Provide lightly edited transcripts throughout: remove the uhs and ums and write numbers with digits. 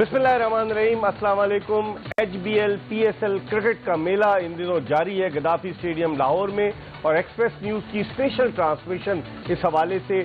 बिस्मिल्लाहिर्रहमानिर्रहीम, अस्सलाम वालेकुम। HBL PSL क्रिकेट का मेला इन दिनों जारी है गद्दाफी स्टेडियम लाहौर में और एक्सप्रेस न्यूज की स्पेशल ट्रांसमिशन इस हवाले से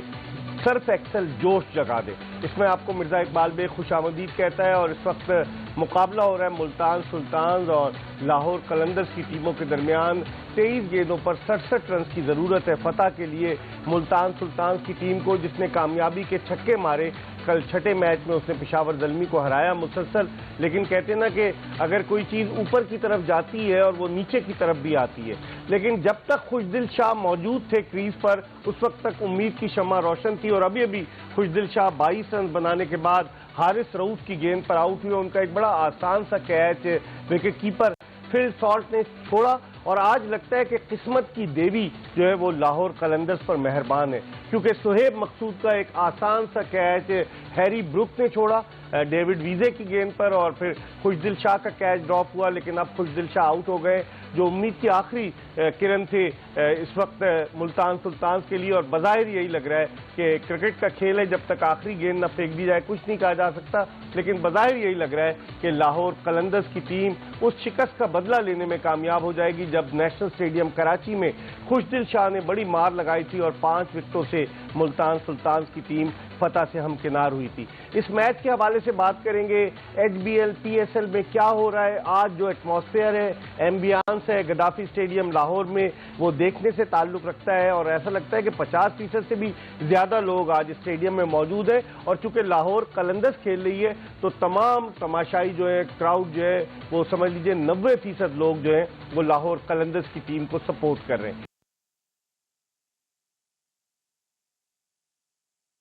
सर्फ एक्सल जोश जगा दे। इसमें आपको मिर्जा इकबाल बेग खुशामदीद कहता है और इस वक्त मुकाबला हो रहा है मुल्तान सुल्तान्स और लाहौर कलंदर्स की टीमों के दरमियान। 23 गेंदों पर 67 रन की जरूरत है फतह के लिए मुल्तान सुल्तान्स की टीम को, जिसने कामयाबी के छक्के मारे। कल छठे मैच में उसने पेशावर ज़ल्मी को हराया मुसलसल। लेकिन कहते हैं ना कि अगर कोई चीज़ ऊपर की तरफ जाती है और वो नीचे की तरफ भी आती है, लेकिन जब तक खुशदिल शाह मौजूद थे क्रीज पर उस वक्त तक उम्मीद की शम्मा रोशन थी। और अभी अभी खुशदिल शाह 22 रन बनाने के बाद हारिस रऊफ की गेंद पर आउट हुए। उनका एक बड़ा आसान सा catch wicket keeper Phil Salt ने छोड़ा और आज लगता है कि किस्मत की देवी जो है वो लाहौर कलंदर्स पर मेहरबान है, क्योंकि सुहेब मकसूद का एक आसान सा कैच हैरी ब्रुक ने छोड़ा डेविड वीजे की गेंद पर और फिर खुशदिल शाह का कैच ड्रॉप हुआ। लेकिन अब खुशदिल शाह आउट हो गए, जो उम्मीद की आखिरी किरण थे इस वक्त मुल्तान सुल्तान्स के लिए। और बज़ाहिर यही लग रहा है कि क्रिकेट का खेल है, जब तक आखिरी गेंद न फेंक दी जाए कुछ नहीं कहा जा सकता। लेकिन बज़ाहिर यही लग रहा है कि लाहौर कलंदर्स की टीम उस शिकस्त का बदला लेने में कामयाब हो जाएगी जब नेशनल स्टेडियम कराची में खुशदिल शाह ने बड़ी मार लगाई थी और 5 विकेटों से मुल्तान सुल्तान्स की टीम फतह से हमकिनार हुई थी। इस मैच के हवाले से बात करेंगे। HBL PSL में क्या हो रहा है, आज जो एटमॉस्फेयर है, एम्बियंस है गद्दाफी स्टेडियम लाहौर में, वो देखने से ताल्लुक रखता है। और ऐसा लगता है कि 50% से भी ज्यादा लोग आज स्टेडियम में मौजूद हैं। और चूंकि लाहौर कलंदर्स खेल रही है तो तमाम तमाशाई जो है, क्राउड जो है, वो समझ लीजिए 90% लोग जो है वो लाहौर कलंदर्स की टीम को सपोर्ट कर रहे हैं।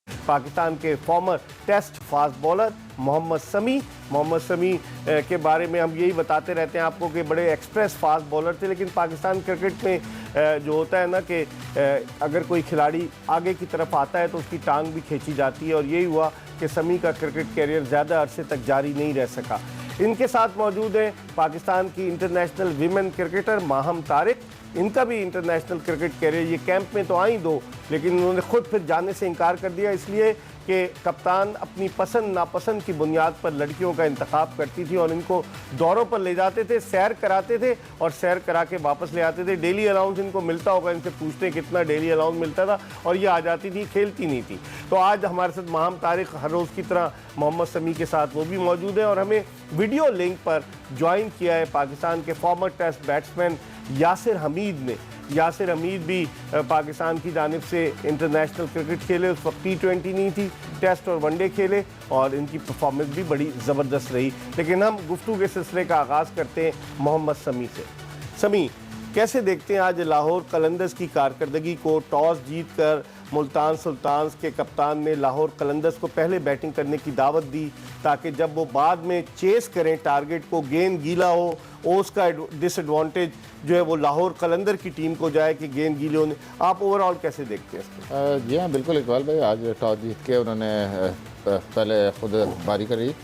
पाकिस्तान के former test fast bowler Mohammad Shami के बारे में हम यही बताते रहते हैं आपको कि बड़े एक्सप्रेस फास्ट बॉलर थे। लेकिन पाकिस्तान क्रिकेट में जो होता है ना कि अगर कोई खिलाड़ी आगे की तरफ आता है तो उसकी टांग भी खींची जाती है और यही हुआ कि शमी का क्रिकेट कैरियर ज़्यादा अरसे तक जारी नहीं रह सका। इनके साथ मौजूद हैं पाकिस्तान की international women cricketer Maham Tariq. इनका भी इंटरनेशनल क्रिकेट कैरियर, ये कैंप में तो आई दो, लेकिन उन्होंने खुद फिर जाने से इनकार कर दिया, इसलिए कि कप्तान अपनी पसंद नापसंद की बुनियाद पर लड़कियों का इंतखाब करती थी और इनको दौरों पर ले जाते थे, सैर कराते थे और सैर करा के वापस ले आते थे। डेली अलाउंस इनको मिलता होगा, इनसे पूछते कितना डेली अलाउंस मिलता था, और ये आ जाती थी, खेलती नहीं थी। तो आज हमारे साथ माहम तारिक हर रोज़ की तरह मोहम्मद शमी के साथ वो भी मौजूद है और हमें वीडियो लिंक पर ज्वाइन किया है पाकिस्तान के former test batsman Yasir Hameed ने। यासिर हमीद भी पाकिस्तान की जानिब से इंटरनेशनल क्रिकेट खेले, उस वक्त T20 नहीं थी, टेस्ट और वनडे खेले और इनकी परफॉर्मेंस भी बड़ी ज़बरदस्त रही। लेकिन हम गुफ्तगू के सिलसिले का आगाज़ करते हैं मोहम्मद शमी से। शमी, कैसे देखते हैं आज लाहौर कलंदर्स की कारकर्दगी को? टॉस जीत कर मुल्तान सुल्तान्स के कप्तान ने लाहौर कलंदर्स को पहले बैटिंग करने की दावत दी ताकि जब वो बाद में चेस करें टारगेट को, गेंद गीला हो, उसका डिसएडवांटेज जो है वो लाहौर कलंदर की टीम को जाए कि गेंद गीले होने। आप ओवरऑल कैसे देखते हैं इसको? जी हाँ, बिल्कुल इकबाल भाई, आज टॉस जीत के उन्होंने पहले खुद बारी करी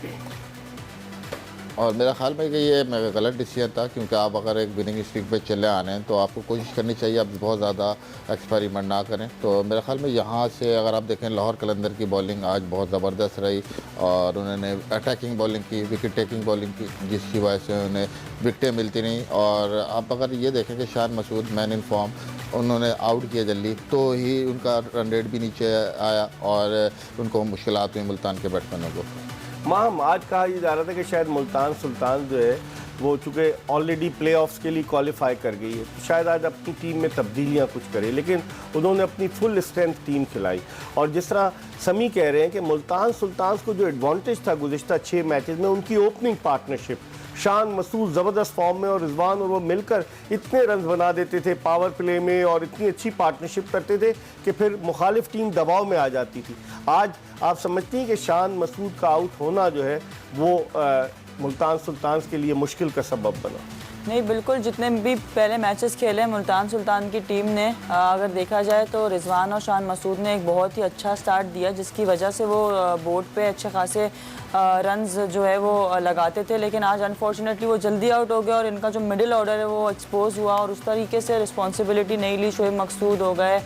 और मेरा ख्याल में कि ये गलत डिसीजन था, क्योंकि आप अगर एक विनिंग स्ट्रीक पे चले आने हैं तो आपको कोशिश करनी चाहिए आप बहुत ज़्यादा एक्सपेरिमेंट ना करें। तो मेरे ख्याल में यहाँ से अगर आप देखें लाहौर कलंदर की बॉलिंग आज बहुत ज़बरदस्त रही और उन्होंने अटैकिंग बॉलिंग की, विकेट टेकिंग बॉलिंग की, जिसकी वजह से उन्हें विकटें मिलती नहीं। और आप अगर ये देखें कि Shan Masood man in form, उन्होंने आउट किया जल्दी तो ही उनका रन रेट भी नीचे आया और उनको मुश्किलात हुई मुल्तान के बैट्समैनों को। माहम, आज कहा यह जा रहा था कि शायद मुल्तान सुल्तान जो है वो चूँकि ऑलरेडी प्लेऑफ्स के लिए क्वालिफाई कर गई है, तो शायद आज अपनी टीम में तब्दीलियां कुछ करे, लेकिन उन्होंने अपनी फुल स्ट्रेंथ टीम खिलाई। और जिस तरह शमी कह रहे हैं कि मुल्तान सुल्तान को जो एडवांटेज था गुज़िश्ता 6 मैचेस में, उनकी ओपनिंग पार्टनरशिप, शान मसूद ज़बरदस्त फॉर्म में और रिजवान और वो मिलकर इतने रन बना देते थे पावर प्ले में और इतनी अच्छी पार्टनरशिप करते थे कि फिर मुखालिफ टीम दबाव में आ जाती थी। आज आप समझती हैं कि शान मसूद का आउट होना जो है वो मुल्तान सुल्तान के लिए मुश्किल का सबब बना? नहीं, बिल्कुल। जितने भी पहले मैचेस खेले मुल्तान सुल्तान की टीम ने, अगर देखा जाए तो रिजवान और शान मसूद ने एक बहुत ही अच्छा स्टार्ट दिया, जिसकी वजह से वो बोर्ड पे अच्छे खासे रन्स जो है वो लगाते थे। लेकिन आज अनफॉर्चुनेटली वो जल्दी आउट हो गया और इनका जो मिडिल ऑर्डर है वो एक्सपोज हुआ और उस तरीके से रिस्पॉन्सिबिलिटी नहीं ली। शोएब मकसूद हो गए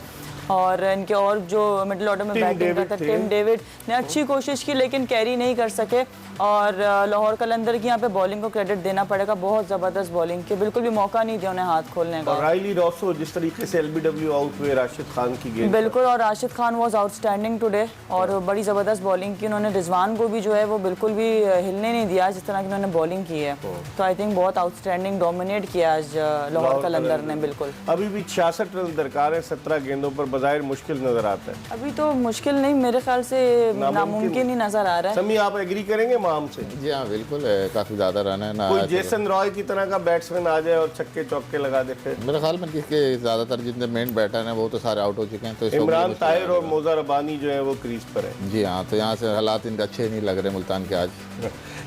और इनके और जो मिडिल ऑर्डर में बैटिंग करता है टिम डेविड ने अच्छी कोशिश की लेकिन कैरी नहीं कर सके। और लाहौर कलंदर की यहाँ पे बॉलिंग को क्रेडिट देना पड़ेगा, बहुत ज़बरदस्त बॉलिंग की, बिल्कुल भी मौका नहीं दिया उन्हें हाथ खोलने का। और राइली रॉसो जिस तरीके से एलबीडब्ल्यू आउट हुए राशिद खान की गेंद, बिल्कुल, और Rashid Khan was outstanding today और बड़ी ज़बरदस्त बॉलिंग की उन्होंने। रिजवान को भी जो है वो बिल्कुल भी हिलने नहीं दिया जिस तरह की उन्होंने बॉलिंग की है। तो आई थिंक बहुत आउटस्टैंडिंग डोमिनेट किया आज लाहौर कलंदर ने। बिल्कुल, अभी भी 66 रन दरकार है 17 गेंदों पर, बजाय मुश्किल नजर आता है। अभी तो मुश्किल नहीं, मेरे ख्याल से नामुमकिन ही नजर आ रहा है। समी, आप एग्री करेंगे माम से? जी हाँ, बिल्कुल काफ़ी ज़्यादा रन है ना। कोई जेसन रॉय की तरह का बैट्समैन आ जाए और छक्के चौके लगा दे फिर? मेरे ख्याल में किसके ज़्यादातर जितने मेन बैटर हैं वो तो सारे आउट हो चुके हैं, तो इमरान ताहिर और मोजा रबानी जो है वो क्रीज पर है। जी हाँ, तो यहाँ से हालात इनके अच्छे नहीं लग रहे मुल्तान के आज।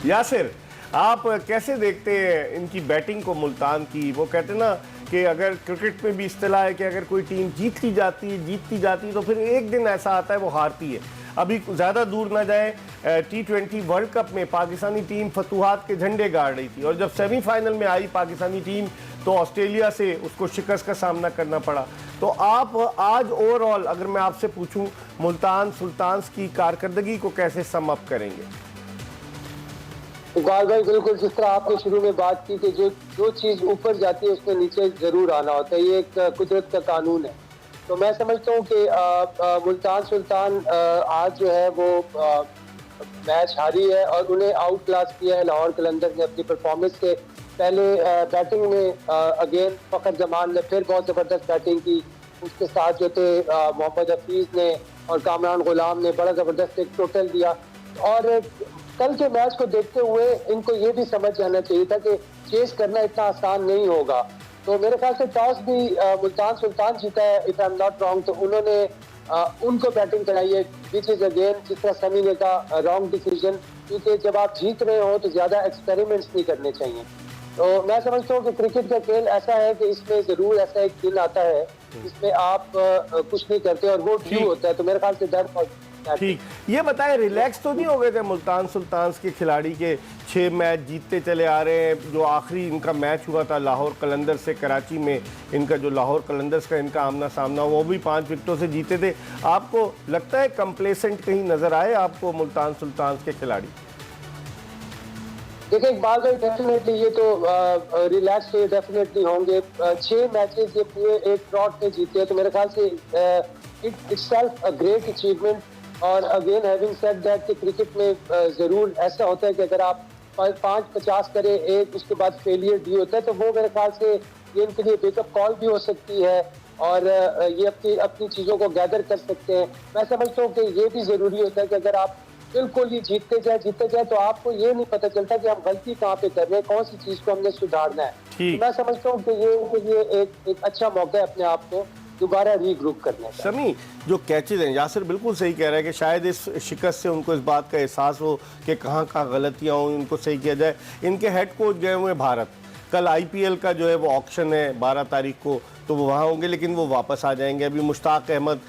यासिर, आप कैसे देखते हैं इनकी बैटिंग को मुल्तान की? वो कहते हैं ना कि अगर क्रिकेट में भी इस्तिलाह है कि अगर कोई टीम जीतती जाती तो फिर एक दिन ऐसा आता है वो हारती है। अभी ज़्यादा दूर ना जाए, T20 वर्ल्ड कप में पाकिस्तानी टीम फतूहात के झंडे गाड़ रही थी और जब सेमीफाइनल में आई पाकिस्तानी टीम तो ऑस्ट्रेलिया से उसको शिकस्त का सामना करना पड़ा। तो आप आज ओवरऑल अगर मैं आपसे पूछूं, मुल्तान सुल्तान्स की कारकर्दगी को कैसे सम अप करेंगे? इकबाल भाई, बिल्कुल जिस तरह आपने शुरू में बात की कि जो चीज़ ऊपर जाती है उसमें नीचे ज़रूर आना होता है, ये एक कुदरत का कानून है। तो मैं समझता हूँ कि मुल्तान सुल्तान आज जो है वो मैच हारी है और उन्हें आउट क्लास किया है लाहौर कलंदर ने अपनी परफॉर्मेंस से। पहले बैटिंग में अगेन फ़खर जमान ने फिर बहुत ज़बरदस्त बैटिंग की, उसके साथ जो थे मोहम्मद हफीज़ ने और कामरान गुलाम ने बड़ा ज़बरदस्त एक टोटल दिया। और कल के मैच को देखते हुए इनको ये भी समझ जाना चाहिए था कि चेस करना इतना आसान नहीं होगा। तो मेरे ख्याल से टॉस भी मुल्तान सुल्तान जीता है if I am not wrong, तो उन्होंने उनको बैटिंग कराई है, विच इज अगेन जिस तरह समी ने कहा रॉन्ग डिसीजन, क्योंकि जब आप जीत रहे हो तो ज़्यादा एक्सपेरिमेंट्स नहीं करने चाहिए। तो मैं समझता हूँ कि क्रिकेट का खेल ऐसा है कि इसमें ज़रूर ऐसा एक दिन आता है जिसमें आप कुछ नहीं करते और वो ड्यू होता है। तो मेरे ख्याल से डर ठीक, ये बताएं रिलैक्स तो नहीं हो गए थे मुल्तान सुल्तान्स के खिलाड़ी के? 6 मैच जीतते चले आ रहे हैं। जो आखिरी इनका मैच हुआ था लाहौर कलंदर से कराची में, इनका जो लाहौर कलंदर्स का इनका आमना सामना, वो भी 5 विकेटों से जीते थे। आपको लगता है कंप्लेसेंट कहीं नजर आए आपको मुल्तान सुल्तान्स के खिलाड़ी? देखिए इकबाल भाई, डेफिनेटली ये तो रिलैक्स तो डेफिनेटली होंगे। 6 मैचेस ये पूरे एक ड्रॉट में जीते हैं, तो मेरे ख्याल से it itself a great achievement. और अगेन हैविंग सेड दैट कि क्रिकेट में ज़रूर ऐसा होता है कि अगर आप 5-50 करें एक, उसके बाद फेलियर भी होता है, तो वो मेरे ख्याल से ये इनके लिए बेकअप कॉल भी हो सकती है और ये अपनी चीज़ों को गैदर कर सकते हैं। मैं समझता हूँ कि ये भी ज़रूरी होता है कि अगर आप बिल्कुल ही जीतते जाए तो आपको ये नहीं पता चलता कि हम गलती कहाँ पे कर रहे हैं, कौन सी चीज़ को हमने सुधारना है। तो मैं समझता हूँ कि ये एक अच्छा मौका है अपने आप को दोबारा रीग्रुप करने का। समी, जो कैचेज हैं, यासिर बिल्कुल सही कह रहा है कि शायद इस शिकस्त से उनको इस बात का एहसास हो कि कहाँ गलतियाँ हों, उनको सही किया जाए। इनके हेड कोच गए हुए भारत, कल IPL का जो है वो ऑक्शन है 12 तारीख को, तो वो वहाँ होंगे लेकिन वो वापस आ जाएंगे। अभी मुश्ताक अहमद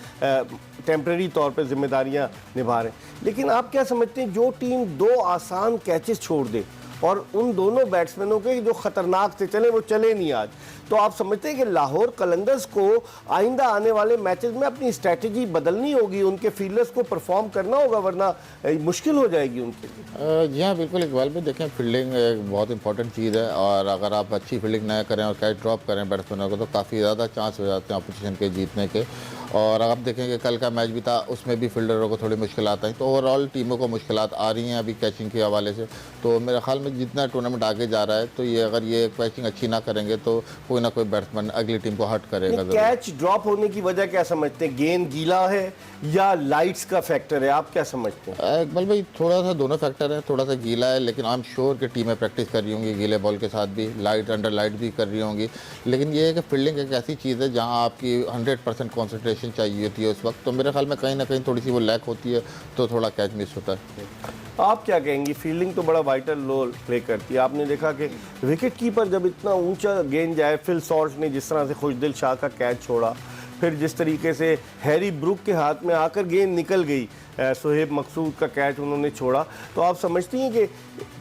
टेम्प्रेरी तौर पर जिम्मेदारियाँ निभा रहे हैं। लेकिन आप क्या समझते हैं, जो टीम 2 आसान कैचेस छोड़ दे और उन दोनों बैट्समैनों के जो खतरनाक थे चले, वो चले नहीं आज, तो आप समझते हैं कि लाहौर कलंदर्स को आइंदा आने वाले मैचेस में अपनी स्ट्रैटेजी बदलनी होगी, उनके फील्डर्स को परफॉर्म करना होगा, वरना मुश्किल हो जाएगी उनके लिए? जी हाँ, बिल्कुल इकबाल भी देखें, फील्डिंग एक बहुत इंपॉर्टेंट चीज़ है और अगर आप अच्छी फील्डिंग न करें और कैच ड्रॉप करें बैट्समैनों को तो काफ़ी ज़्यादा चांस हो जाते हैं अपोजिशन के जीतने के। और आप देखेंगे कल का मैच भी था, उसमें भी फील्डरों को थोड़ी मुश्किलात आई, तो ओवरऑल टीमों को मुश्किलात आ रही हैं अभी कैचिंग के हवाले से। तो मेरे ख्याल में जितना टूर्नामेंट आगे जा रहा है तो ये अगर ये कैचिंग अच्छी ना करेंगे तो कोई ना कोई बैट्समैन अगली टीम को हर्ट करेगा। कैच ड्रॉप होने की वजह क्या समझते हैं? गेंद गीला है या लाइट्स का फैक्टर है? आप क्या समझते हैं? इकबाल भाई, थोड़ा सा दोनों फैक्टर है, थोड़ा सा गीला है, लेकिन आई एम श्योर कि टीमें प्रैक्टिस कर रही होंगी गीले बॉल के साथ भी, लाइट अंडर लाइट भी कर रही होंगी। लेकिन ये है कि फील्डिंग एक ऐसी चीज़ है जहाँ आपकी 100% कॉन्सेंट्रेशन चाहिए होती है उस वक्त, तो मेरे ख्याल में कहीं ना कहीं थोड़ी सी वो लैक होती है, तो थोड़ा कैच मिस होता है। आप क्या कहेंगी? फील्डिंग तो बड़ा वाइटल रोल प्ले करती है। आपने देखा कि विकेट कीपर जब इतना ऊंचा गेंद जाए, फिल सॉर्ट ने जिस तरह से खुशदिल शाह का कैच छोड़ा, फिर जिस तरीके से हैरी ब्रूक के हाथ में आकर गेंद निकल गई, सोहेब मकसूद का कैच उन्होंने छोड़ा, तो आप समझती हैं कि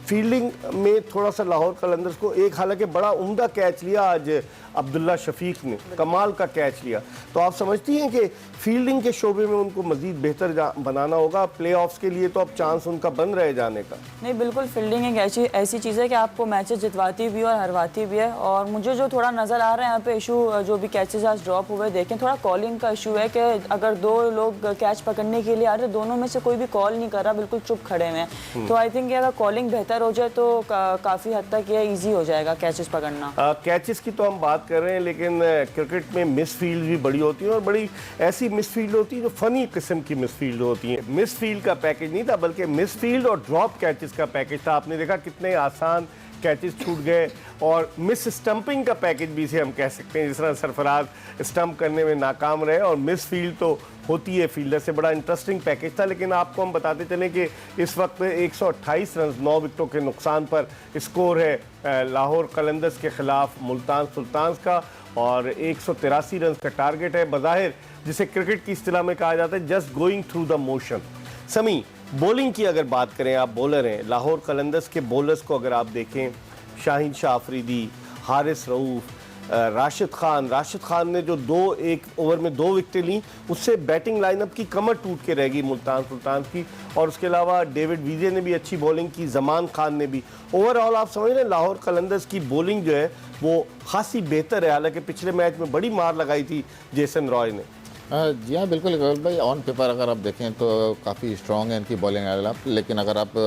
फील्डिंग में थोड़ा सा लाहौर कलंदर्स को एक हालांकि बड़ा उम्दा कैच लिया आज अब्दुल्ला शफीक ने, कमाल का कैच लिया। तो आप समझती हैं कि फील्डिंग के शोबे में उनको मजीद बेहतर बनाना होगा? प्लेऑफ्स के लिए तो अब चांस उनका बन रहे जाने का। नहीं, बिल्कुल फील्डिंग एक ऐसी चीज़ है कि आपको मैचेस जितवाती भी और हरवाती भी है। और मुझे जो थोड़ा नज़र आ रहा है यहाँ पे इशू, जो भी कैचेस आज ड्रॉप हुए देखें, थोड़ा कॉलिंग का इशू है कि अगर दो लोग कैच पकड़ने के लिए आ रहे, दोनों में से कोई भी कॉल नहीं कर रहा, बिल्कुल चुप खड़े हुए हैं। तो आई थिंक अगर कॉलिंग बेहतर हो जाए तो काफ़ी हद तक ये ईजी हो जाएगा कैचेस पकड़ना। कैचेस की तो हम बात कर रहे हैं, लेकिन क्रिकेट में मिस फील्ड भी बड़ी होती है और बड़ी ऐसी मिस फील्ड होती है जो फनी किस्म की मिस फील्ड होती है। मिस फील्ड का पैकेज नहीं था, बल्कि मिस फील्ड और ड्रॉप कैचेस का पैकेज था। आपने देखा कितने आसान कैचेस छूट गए। और मिस स्टंपिंग का पैकेज भी इसे हम कह सकते हैं, जिस तरह सरफराज स्टंप करने में नाकाम रहे और मिस फील्ड तो होती है फील्डर से। बड़ा इंटरेस्टिंग पैकेज था। लेकिन आपको हम बताते चलें कि इस वक्त 128 रन 9 विकेटों के नुकसान पर स्कोर है लाहौर कलंदर्स के खिलाफ मुल्तान सुल्तान्स का, और 183 रन का टारगेट है। बज़ाहिर जिसे क्रिकेट की इस्तिलाह में कहा जाता है just going through the motion. समी, बॉलिंग की अगर बात करें, आप बॉलर हैं, लाहौर कलंदर्स के बॉलर्स को अगर आप देखें, शाहीन शाह अफरीदी, हारिस रऊफ, राशिद खान ने जो एक ओवर में 2 विकेटें ली, उससे बैटिंग लाइनअप की कमर टूट के रह गई मुल्तान सुल्तान की। और उसके अलावा डेविड विजे ने भी अच्छी बॉलिंग की, जमान खान ने भी। ओवरऑल आप समझ रहे हैं लाहौर कलंदर्स की बॉलिंग जो है वो खासी बेहतर है। हालांकि पिछले मैच में बड़ी मार लगाई थी जेसन रॉय ने। जी हाँ, बिल्कुल इकबाल भाई, ऑन पेपर अगर आप देखें तो काफ़ी स्ट्रॉन्ग है इनकी बॉलिंग लाइनअप। लेकिन अगर आप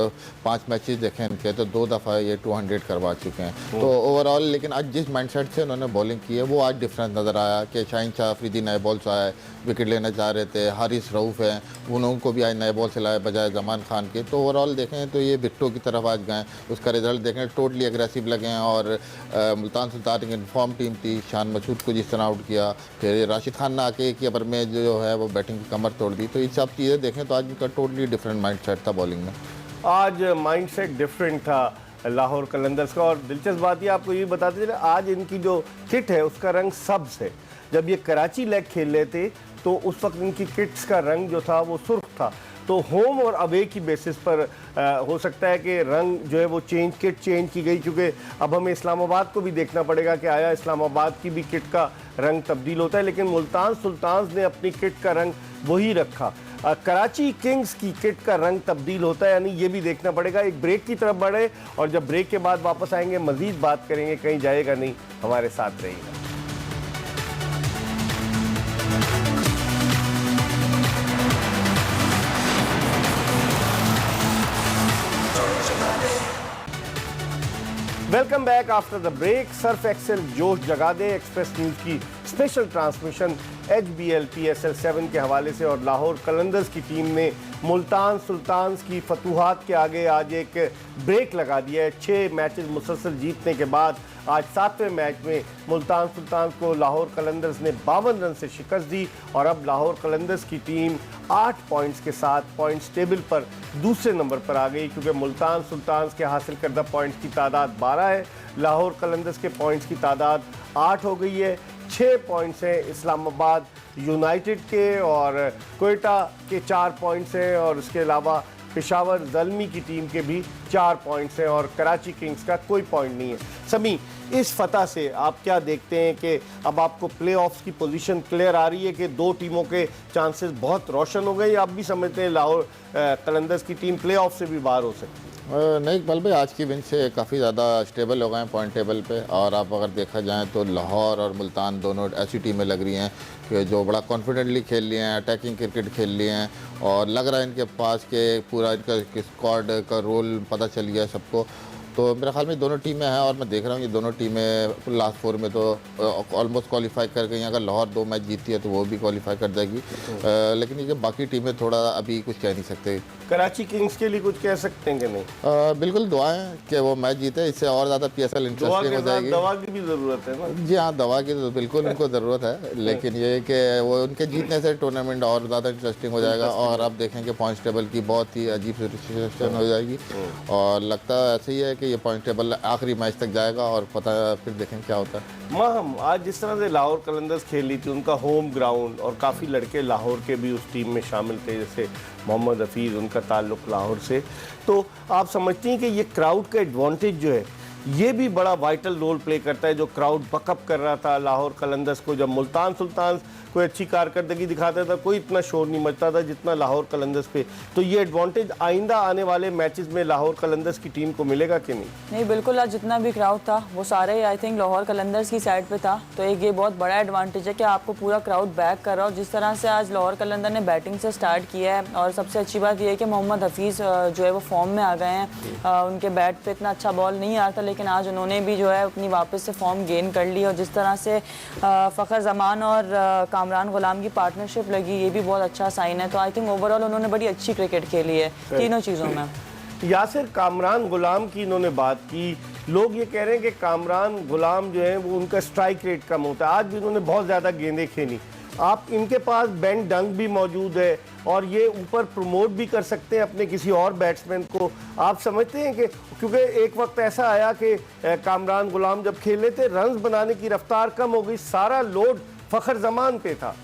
5 मैचेस देखें इनके तो 2 दफ़ा ये 200 करवा चुके हैं। तो ओवरऑल लेकिन आज जिस माइंडसेट से उन्होंने बॉलिंग की है वो आज डिफरेंस नज़र आया कि शाहीन शाह अफरीदी नए बॉल से आए, विकेट लेना चाह रहे थे। हारिस रऊफ हैं, उनको भी आज नए बॉल से लाए बजाय जमान खान के। तो ओवरऑल देखें तो ये विकेटों की तरफ आज गए। उसका रिजल्ट देखें, टोटली एग्रेसिव लगे हैं। और मुल्तान सुल्तान की इन्फॉर्म टीम थी, शान मसूद को जिस तरह आउट किया, फिर राशिद खान ने आके एक ओवर में जो है वो बैटिंग की कमर तोड़ दी। तो ये सब चीज़ें देखें तो आज उनका टोटली डिफरेंट माइंडसेट था बॉलिंग में। आज माइंडसेट डिफरेंट था लाहौर कलंदर्स का। और दिलचस्प बात ये आपको ये बताते चले, आज इनकी जो किट है उसका रंग सब्ज़ है। जब ये कराची लेग खेल रहे थे तो उस वक्त इनकी किट्स का रंग जो था वो सुर्ख था। तो होम और अवे की बेसिस पर हो सकता है कि रंग जो है वो किट चेंज की गई, क्योंकि अब हमें इस्लामाबाद को भी देखना पड़ेगा कि आया इस्लामाबाद की भी किट का रंग तब्दील होता है। लेकिन मुल्तान सुल्तान्स ने अपनी किट का रंग वही रखा। कराची किंग्स की किट का रंग तब्दील होता है, यानी ये भी देखना पड़ेगा। एक ब्रेक की तरफ बढ़े और जब ब्रेक के बाद वापस आएंगे मजीद बात करेंगे। कहीं जाएगा नहीं, हमारे साथ रहिएगा। Welcome back after the break. Surf Excel जोश जगा दे एक्सप्रेस न्यूज़ की स्पेशल ट्रांसमिशन HBL PSL 7 के हवाले से। और लाहौर कलंदर्स की टीम ने मुल्तान सुल्तान्स की फतूहात के आगे आज एक ब्रेक लगा दिया है। 6 मैचेस मुसलसल जीतने के बाद आज 7वें मैच में मुल्तान सुल्तान्स को लाहौर कलंदर्स ने 52 रन से शिकस्त दी। और अब लाहौर कलंदर्स की टीम 8 पॉइंट्स के साथ पॉइंट्स टेबल पर दूसरे नंबर पर आ गई, क्योंकि मुल्तान सुल्तान्स के हासिल करदा पॉइंट्स की तादाद 12 है, लाहौर कलंदर्स के पॉइंट्स की तादाद 8 हो गई है। 6 पॉइंट्स हैं इस्लामाबाद यूनाइटेड के, और कोयटा के 4 पॉइंट्स हैं, और उसके अलावा पेशावर ज़ल्मी की टीम के भी 4 पॉइंट्स हैं, और कराची किंग्स का कोई पॉइंट नहीं है। समी, इस फतह से आप क्या देखते हैं कि अब आपको प्लेऑफ्स की पोजीशन क्लियर आ रही है कि 2 टीमों के चांसेस बहुत रोशन हो गए, या आप भी समझते हैं लाहौर कलंदर्स की टीम प्लेऑफ से भी बाहर हो सकती है? नहीं इकबाल भाई, आज की विन से काफ़ी ज़्यादा स्टेबल हो गए हैं पॉइंट टेबल पे। और आप अगर देखा जाए तो लाहौर और मुल्तान दोनों ऐसी टीमें लग रही हैं कि जो बड़ा कॉन्फिडेंटली खेल लिए हैं, अटैकिंग क्रिकेट खेल लिए हैं, और लग रहा है इनके पास के पूरा इनका स्क्वाड का रोल पता चल गया है सबको। तो मेरे ख्याल में दोनों टीमें हैं, और मैं देख रहा हूँ ये दोनों टीमें लास्ट 4 में तो ऑलमोस्ट क्वालिफाई कर गई हैं। अगर लाहौर 2 मैच जीती है तो वो भी क्वालिफाई कर जाएगी। लेकिन ये बाकी टीमें थोड़ा अभी कुछ कह नहीं सकते। कराची किंग्स के लिए कुछ कह सकते हैं कि नहीं? बिल्कुल दुआएं कि वो मैच जीते, इससे और ज़्यादा PSL इंटरेस्टिंग हो जाएगी। दवा की भी ज़रूरत है ना? जी हाँ, दवा की तो बिल्कुल उनको ज़रूरत है, लेकिन ये कि वो उनके जीतने से टूर्नामेंट और ज़्यादा इंटरेस्टिंग हो जाएगा। और आप देखेंगे पॉइंट्स टेबल की बहुत ही अजीब सिचुएशन हो जाएगी। और लगता ऐसे ही है कि कि ये पॉइंट टेबल आखिरी मैच तक जाएगा और पता फिर देखें क्या होता है। माहम, आज जिस तरह से लाहौर कलंदर्स खेली थी, उनका होम ग्राउंड और काफ़ी लड़के लाहौर के भी उस टीम में शामिल थे, जैसे मोहम्मद हफीज़, उनका ताल्लुक़ लाहौर से, तो आप समझती हैं कि ये क्राउड का एडवांटेज जो है ये भी बड़ा वाइटल रोल प्ले करता है, जो क्राउड बकअप कर रहा था लाहौर कलंदर्स को। जब मुल्तान सुल्तान कोई अच्छी कारकर्दगी दिखाता था, कोई इतना शोर नहीं मचता था जितना लाहौर कलंदर्स पे। तो ये एडवांटेज आइंदा आने वाले मैचेस में लाहौर कलंदर्स की टीम को मिलेगा कि नहीं? नहीं, बिल्कुल। आज जितना भी क्राउड था वो सारे आई थिंक लाहौर कलंदर्स की साइड पे था, तो एक ये बहुत बड़ा एडवांटेज है कि आपको पूरा क्राउड बैक कर रहा हो। जिस तरह से आज लाहौर कलंदर ने बैटिंग से स्टार्ट किया है, और सबसे अच्छी बात यह है कि मोहम्मद हफीज़ जो है वो फॉर्म में आ गए हैं। उनके बैट पर इतना अच्छा बॉल नहीं आ रहा था, लेकिन आज उन्होंने भी जो है अपनी वापस से फॉर्म गेन कर ली। और जिस तरह से फ़खर जमान और कामरान गुलाम की पार्टनरशिप लगी, ये भी बहुत अच्छा साइन है। तो आई थिंक ओवरऑल उन्होंने बड़ी अच्छी क्रिकेट खेली है तीनों चीज़ों में। यासिर, कामरान गुलाम की इन्होंने बात की, लोग ये कह रहे हैं कि कामरान गुलाम जो है वो उनका स्ट्राइक रेट कम होता है। आज भी उन्होंने बहुत ज़्यादा गेंदें खेली। आप इनके पास बेन डंग भी मौजूद है और ये ऊपर प्रमोट भी कर सकते हैं अपने किसी और बैट्समैन को। आप समझते हैं कि क्योंकि एक वक्त ऐसा आया कि कामरान गुलाम जब खेले थे, रन्स बनाने की रफ्तार कम हो गई, सारा लोड फ़खर जमान पे था।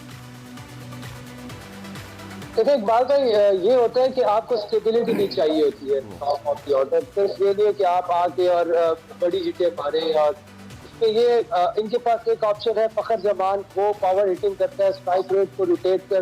देखिए इकबाल भाई, ये होता है कि आपको स्टेबिलिटी भी चाहिए होती है टॉप ऑफ द ऑर्डर। सिर्फ ये नहीं है कि आप आके और बड़ी विकेट मारें। और इसमें ये इनके पास एक ऑप्शन है, फ़खर जमान, वो पावर हिटिंग करता है, स्ट्राइक रेट को रोटेट कर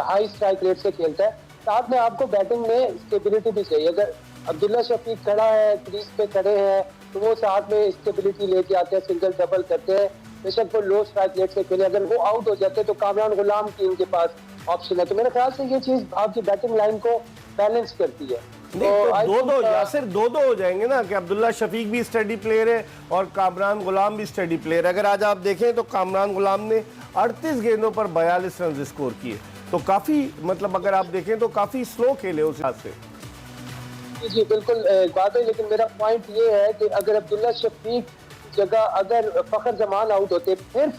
हाई स्ट्राइक रेट से खेलता है। साथ में आपको बैटिंग में स्टेबिलिटी भी चाहिए। अगर अब्दुल्ला शफीक खड़ा है, क्रीज पे खड़े हैं, तो वो साथ में स्टेबिलिटी लेके आते हैं, सिंगल डबल करते हैं। बेशक वो लो स्ट्राइक रेट से खेले, अगर वो आउट हो जाते हैं तो कामरान गुलाम की इनके पास ऑप्शन है। तो मेरे ख्याल से ये चीज आपकी बैटिंग लाइन को बैलेंस करती है। तो यासिर दो हो जाएंगे ना, कि अब्दुल्ला शफीक भी स्टडी प्लेयर है और कामरान गुलाम भी स्टडी प्लेयर है। अगर आज आप देखें तो कामरान गुलाम ने 38 गेंदों पर 42 रन स्कोर किए, तो काफी मतलब अगर आप देखें तो काफी स्लो खेले उस हिसाब से। जी बिल्कुल बात है, लेकिन मेरा पॉइंट ये है कि अगर अब्दुल्ला शफीक जगह अगर फ़खर जमान आउट होते, फिर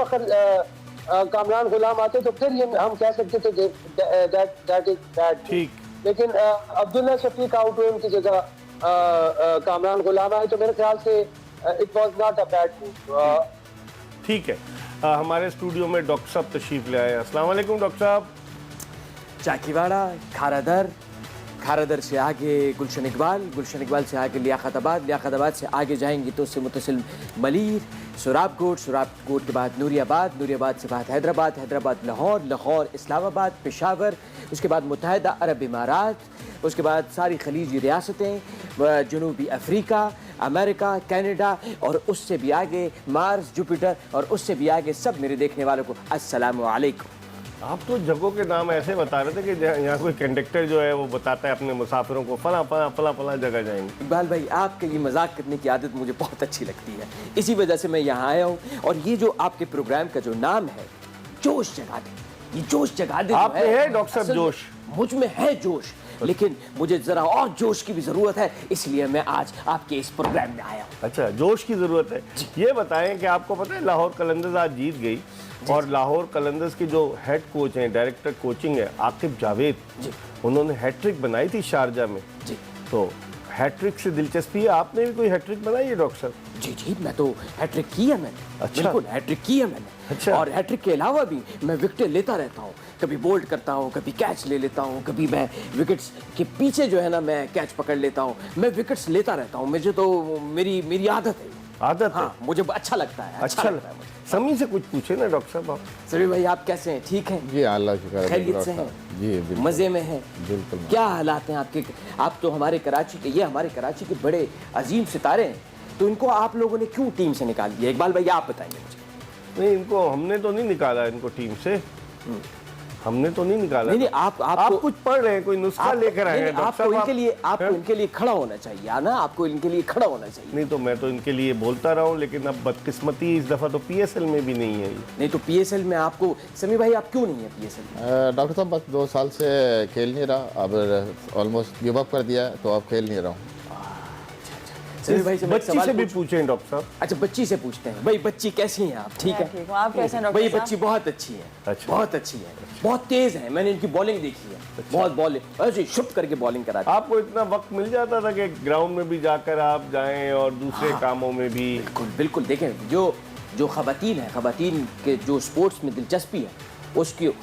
कामरान गुलाम आते, तो फिर ये हम कह सकते थे दैट इज बैड। ठीक, लेकिन अब्दुल्ला शफीक आउट हुए, उनकी जगह कामरान गुलाम आए, तो मेरे ख्याल से it was not a bad move. ठीक है, हमारे स्टूडियो में डॉक्टर साहब तशरीफ ले आए। अस्सलाम वालेकुम डॉक्टर साहब। चाकीवाड़ा, खारादर से आगे गुलशन इकबाल से आगे लियाकताबाद से आगे जाएंगी तो उससे मुतसिल मलीर, सुराबकोट के बाद नूरियाबाद से बाद हैदराबाद लाहौर इस्लामाबाद, पेशावर, उसके बाद मुत्तहिदा अरब इमारात, उसके बाद सारी खलीजी रियासतें, जनूबी अफ्रीका, अमेरिका, कनाडा, और उससे भी आगे मार्स, जुपिटर, और उससे भी आगे सब मेरे देखने वालों को अस्सलामु अलैकुम। आप तो जगहों के नाम ऐसे बता रहे थे कि यहाँ कोई कंडक्टर जो है वो बताता है अपने मुसाफिरों को फला जगह जाएंगे। इकबाल भाई, आपके ये मजाक करने की आदत मुझे बहुत अच्छी लगती है, इसी वजह से मैं यहाँ आया हूँ। और ये जो आपके प्रोग्राम का जो नाम है, जोश जगा दे, ये जोश जगा दे, आप में है डॉक्टर साहब जोश? मुझ में है जोश, लेकिन मुझे जरा और जोश की भी जरूरत है, इसलिए मैं आज आपके इस प्रोग्राम में आया हूँ। अच्छा, जोश की जरूरत है। ये बताएं कि आपको पता है लाहौर कलंदर्स आज जीत गई, और लाहौर कलंदर्स के जो हेड कोच हैं, डायरेक्टर कोचिंग है आकिब जावेद, उन्होंने हैट्रिक बनाई थी शारजा में। जी, तो हैट्रिक से दिलचस्पी है, आपने भी कोई हैट्रिक बनाई है डॉक्टर साहब? जी, मैं तो हैट्रिक की है मैंने। अच्छा, बिल्कुल हैट्रिक की है मैंने। अच्छा, और हैट्रिक के अलावा भी मैं विकेटें लेता रहता हूँ, कभी बोल्ड करता हूँ, कभी कैच ले लेता हूँ, कभी मैं विकेट्स के पीछे जो है ना मैं कैच पकड़ लेता हूँ, मैं विकेट्स लेता रहता हूँ। मुझे तो मेरी आदत है। हाँ, मुझे अच्छा लगता है। अच्छा लगता है मुझे। समी से कुछ पूछे ना डॉक्टर साहब। आप समी भाई, आप कैसे हैं? ठीक हैं जी, अल्लाह शुक्र, खैरियत से हैं? जी, मजे में हैं? बिल्कुल। क्या हालात हैं आपके? आप तो हमारे कराची के बड़े अजीम सितारे हैं, तो इनको आप लोगों ने क्यों टीम से निकाल दिया? इकबाल भाई, आप बताएंगे मुझे। नहीं, इनको हमने तो नहीं निकाला, इनको टीम से हमने तो नहीं निकाला। नहीं, आप कुछ पढ़ रहे हैं, कोई नुस्खा लेकर आए हैं डॉक्टर साहब। आपको इनके लिए खड़ा होना चाहिए ना, आपको इनके लिए खड़ा होना चाहिए। नहीं तो मैं तो इनके लिए बोलता रहा हूँ, लेकिन अब बदकिस्मती इस दफा तो पीएसएल में भी नहीं है। नहीं तो पीएसएल में आपको, समी भाई आप क्यों नहीं है पीएसएल में? डॉक्टर साहब, बस 2 साल से खेल नहीं रहा, अब ऑलमोस्ट गिव अप कर दिया है, तो अब खेल नहीं रहा हूँ। समीर भाई से मैं एक बच्ची सवाल से भी पूछूं? पूछें डॉक्टर साहब। अच्छा, बच्ची से पूछते हैं। भाई बच्ची कैसी हैं आप? ठीक मैं है ठीक हूँ, आप कैसे हैं भाई? डॉक्टर ये साहब? बच्ची बहुत अच्छी है। अच्छा। बहुत अच्छी है, बहुत तेज है। मैंने इनकी बॉलिंग देखी है। बहुत बॉलिंग ऐसे शुभ करके बॉलिंग कराती है। आपको इतना वक्त मिल जाता था कि ग्राउंड में भी जाकर आप जाएं और दूसरे कामों में भी? बिल्कुल बिल्कुल। देखें, जो खवातीन है, खवातीन के जो स्पोर्ट्स में दिलचस्पी है,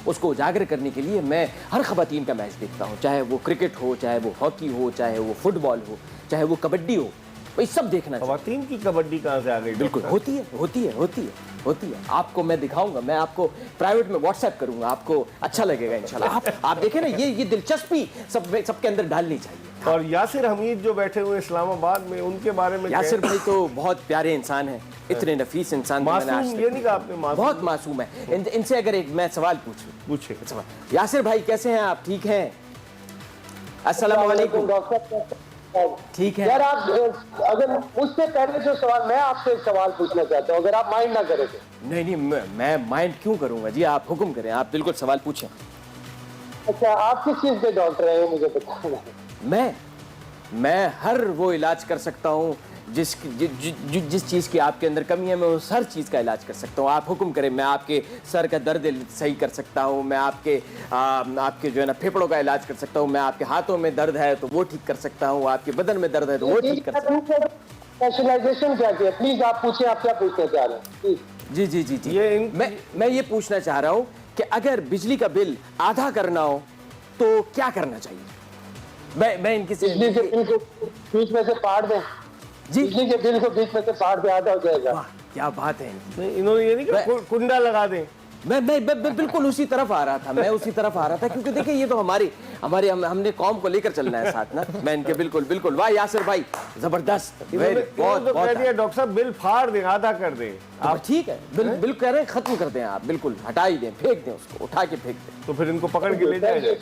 उसको उजागर करने के लिए मैं हर खवातीन का मैच देखता हूँ। चाहे वो क्रिकेट हो, चाहे वो हॉकी हो, चाहे वो फुटबॉल हो, चाहे वो कबड्डी हो, भाई सब देखना चाहिए। खवातीन की कबड्डी कहाँ से आ गई? बिल्कुल होती है। आपको मैं दिखाऊंगा, मैं आपको प्राइवेट में व्हाट्सएप करूंगा, आपको अच्छा लगेगा इंशाल्लाह। आप देखें ना, ये दिलचस्पी सबके अंदर डालनी चाहिए। और यासिर हमीद जो बैठे हुए इस्लामाबाद में, उनके बारे में यासिर भाई तो बहुत प्यारे इंसान हैं, इतने नफीस इंसान। मासूम, ये नहीं कहा आपने मासूम? बहुत मासूम है। इनसे अगर एक मैं सवाल पूछूं? पूछे। यासिर भाई कैसे हैं आप? ठीक हैं? अस्सलाम वालेकुम। डॉक्टर ठीक है यार, आप अगर मुझसे पहले जो सवाल, मैं आपसे एक सवाल पूछना चाहता हूँ, अगर आप माइंड ना करें तो। नहीं, मैं माइंड क्यों करूंगा जी, आप हुक्म करें, आप बिल्कुल सवाल पूछें। अच्छा, आप किस चीज के डॉक्टर हैं मुझे बताना। मैं हर वो इलाज कर सकता हूँ जिस चीज़ की आपके अंदर कमी है, मैं उस हर चीज़ का इलाज कर सकता हूँ। आप हुक्म करें, मैं आपके सर का दर्द सही कर सकता हूँ, मैं आपके जो है ना फेफड़ों का इलाज कर सकता हूँ, मैं आपके हाथों में दर्द है तो वो ठीक कर सकता हूँ, आपके बदन में दर्द है तो वो ठीक कर सकता हूँ। स्पेशलाइजेशन क्या है? प्लीज आप पूछे, आप क्या पूछना चाह रहे हैं? जी। मैं ये पूछना चाह रहा हूँ कि अगर बिजली का बिल आधा करना हो तो क्या करना चाहिए? मैं इनकी बिजली के बिल को बीच में से फाड़ दें जी। बिजली के बिल को बीच में से फाड़ दे, आधा हो जाएगा। वाह, क्या बात है इनकी। नहीं, इन्होंने ये नहीं कहा कुंडा लगा दें? मैं बिल्कुल उसी तरफ आ रहा था, क्योंकि देखिए ये तो हमने कौम को लेकर चलना है साथ ना। मैं इनके बिल्कुल वाह यासिर भाई, जबरदस्त, बहुत डॉक्टर साहब बिल फाड़ दें, आधा कर दें। आप ठीक है, बिल कह रहे हैं खत्म कर दें आप, बिल्कुल हटा ही दें, फेंक दें उसको, उठा के फेंक दें। तो फिर इनको पकड़ के ले जाए?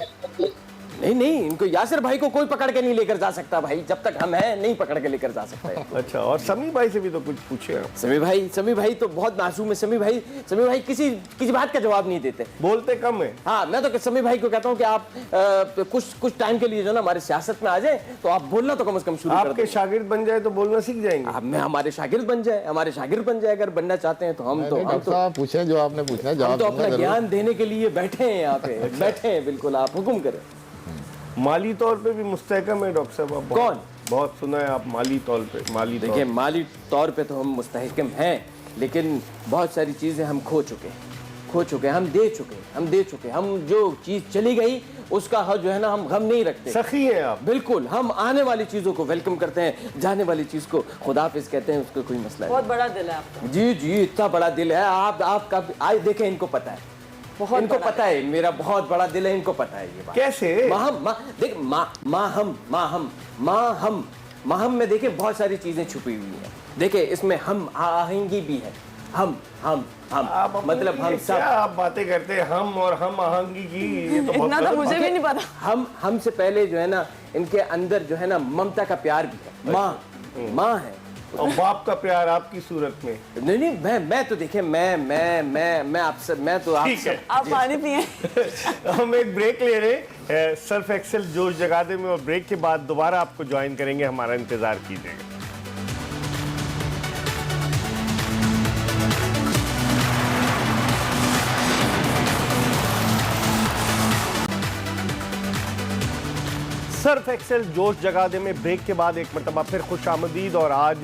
नहीं, इनको यासिर भाई को कोई पकड़ के नहीं लेकर जा सकता भाई, जब तक हम हैं नहीं पकड़ के लेकर जा सकता है। अच्छा, और समी भाई से भी तो कुछ पूछे आप? समी भाई तो बहुत मासूम है। समी भाई किसी बात का जवाब नहीं देते, बोलते कम है। हाँ, मैं तो समी भाई को कहता हूँ कि आप कुछ टाइम के लिए जो ना हमारे सियासत में आ जाए, तो आप बोलना तो कम से कम शुरू कर दें। आपके शागिर्द बन जाए तो बोलना सीख जाएंगे। मैं हमारे शागिर्द बन जाए, अगर बनना चाहते हैं तो हम तो पूछे जो आपने पूछना, हम तो अपना ज्ञान देने के लिए बैठे हैं यहाँ पे, बैठे हैं, बिल्कुल आप हुक्म करें। माली तौर पे भी मुस्तहकम है डॉक्टर साहब आप? कौन? बहुत सुना है आप माली तौर पे। देखिए, माली तौर पे तो हम मुस्तहकम हैं, लेकिन बहुत सारी चीज़ें हम खो चुके, हम दे चुके। हम जो चीज़ चली गई उसका जो है ना, हम गम नहीं रखते। सखी हैं आप? बिल्कुल, हम आने वाली चीज़ों को वेलकम करते हैं, जाने वाली चीज़ को खुदाफिज कहते हैं, उसका कोई मसला बहुत बड़ा दिल है आपका। जी, इतना बड़ा दिल है आपका। आज देखें, इनको पता है, इनको पता है मेरा बहुत बड़ा दिल है, इनको पता है ये बात। कैसे? माहम में देखिए बहुत सारी चीजें छुपी हुई हैं। देखिए, इसमें हम आहंगी भी है। हम मतलब हम सब। क्या आप बातें करते हैं हम और हम आहंगी की? ये तो बहुत इतना तो मुझे भी नहीं पता। हमसे पहले जो है ना, इनके अंदर जो है ना ममता का प्यार भी है। माँ है और बाप का प्यार आपकी सूरत में? नहीं, मैं तो देखिए, मैं आपसे, मैं तो आपसे। आप पानी पिए। हम एक ब्रेक ले रहे हैं सर्फ एक्सेल जोश जगा दे में, और ब्रेक के बाद दोबारा आपको ज्वाइन करेंगे, हमारा इंतजार कीजिएगा। सर्फ एक्सेल जोश जगा दे में ब्रेक के बाद एक मरतबा फिर खुश आमदीद। और आज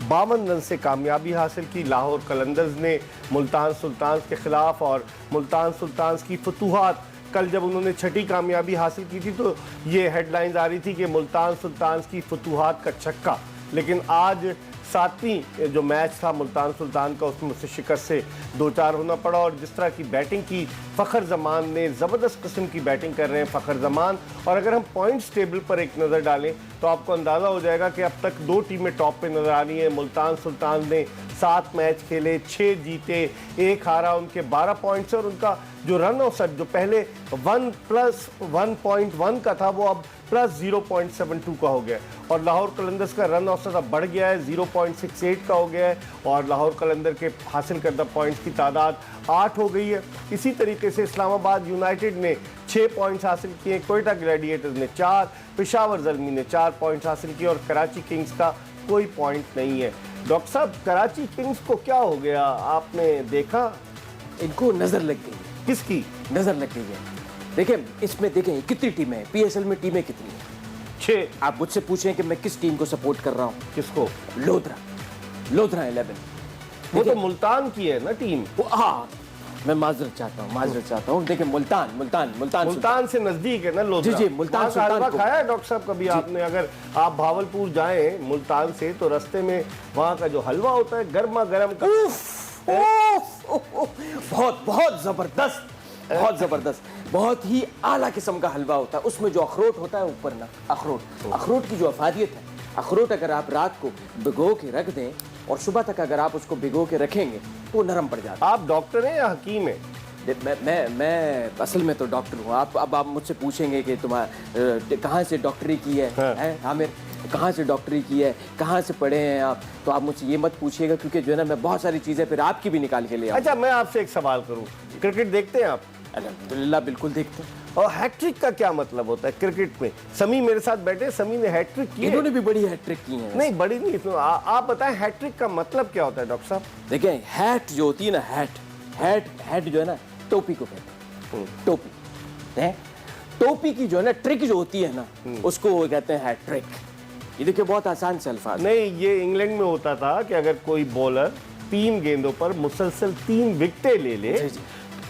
52 रन से कामयाबी हासिल की लाहौर कलंदर्स ने मुल्तान सुल्तान्स के खिलाफ। और मुल्तान सुल्तान्स की फतूहात, कल जब उन्होंने छठी कामयाबी हासिल की थी तो ये हेडलाइंस आ रही थी कि मुल्तान सुल्तान्स की फतूहात का छक्का, लेकिन आज 7वीं जो मैच था मुल्तान सुल्तान का, उसमें उससे शिकस्त से 2-4 होना पड़ा। और जिस तरह की बैटिंग की फ़खर जमान ने, ज़बरदस्त किस्म की बैटिंग कर रहे हैं फ़खर जमान। और अगर हम पॉइंट्स टेबल पर एक नज़र डालें तो आपको अंदाज़ा हो जाएगा कि अब तक 2 टीमें टॉप पे नज़र आ रही हैं। मुल्तान सुल्तान ने 7 मैच खेले, 6 जीते, 1 हारा, उनके 12 पॉइंट्स। और उनका जो रन औसत जो पहले 1+1.1 का था, वो अब +0.72 का हो गया है। और लाहौर कलंदर्स का रन औसत अब बढ़ गया है, 0.68 का हो गया है। और लाहौर कलंदर के हासिल करदा पॉइंट्स की तादाद 8 हो गई है। इसी तरीके से इस्लामाबाद यूनाइटेड ने 6 पॉइंट्स हासिल किए, कोयटा ग्लैडिएटर्स ने 4, पेशावर ज़ल्मी ने 4 पॉइंट्स हासिल किए और कराची किंग्स का कोई पॉइंट नहीं है। डॉक्टर साहब, कराची किंग्स को क्या हो गया, आपने देखा? इनको नजर लग गई है। किसकी नजर लग गई है? देखिए इसमें देखें कितनी टीमें हैं, पीएसएल में टीमें कितनी हैं? 6। आप मुझसे पूछें कि मैं किस टीम को सपोर्ट कर रहा हूँ? किसको? लोधरा 11। वो तो मुल्तान की है ना टीम। हाँ, मैं माजरत चाहता हूँ। देखिए मुल्तान से नजदीक है ना लोधरा। जी, मुल्तान वहाँ का सुल्तान हलवा को। खाया है डॉक्टर साहब कभी आपने? अगर आप भावलपुर जाएं मुल्तान से तो रास्ते में वहाँ का जो हलवा होता है गर्मा गर्म का, बहुत जबरदस्त, बहुत ही आला किस्म का हलवा होता है। उसमें जो अखरोट होता है ऊपर ना, अखरोट की जो अफादियत है, अखरोट अगर आप रात को भिगो के रख दें और सुबह तक अगर आप उसको भिगो के रखेंगे तो वो नरम पड़ जाता है। आप डॉक्टर हैं या हकीम हैं? मैं असल में तो डॉक्टर हूँ। अब आप मुझसे पूछेंगे कि तुम्हारा कहाँ से डॉक्टरी की है, हैं आमिर, कहाँ से डॉक्टरी की है, कहाँ से पढ़े हैं आप, तो आप मुझसे ये मत पूछिएगा, क्योंकि जो है ना मैं बहुत सारी चीज़ें फिर आपकी भी निकाल के ले आऊँ। अच्छा, मैं आपसे एक सवाल करूँ, क्रिकेट देखते हैं आप? अल्हम्दुलिल्लाह बिल्कुल देखते हैं। और हैट्रिक का क्या मतलब होता है क्रिकेट में? समी मेरे साथ बैठे, समी ने हैट्रिक की है। इन्होंने भी बड़ी हैट्रिक की है। नहीं, बड़ी नहीं, तो आप बताएं हैट्रिक का मतलब क्या होता है डॉक्टर साहब? देखें, हैट जो होती है ना, हैट जो है ना, टोपी को कहते हैं। टोपी है, टोपी की जो है ना ट्रिक जो होती है ना, उसको वो कहते हैं हैट ट्रिक। ये देखिए बहुत आसान से अल्फाज। नहीं, ये इंग्लैंड में होता था कि अगर कोई बॉलर 3 गेंदों पर मुसलसल 3 विकेटें ले ले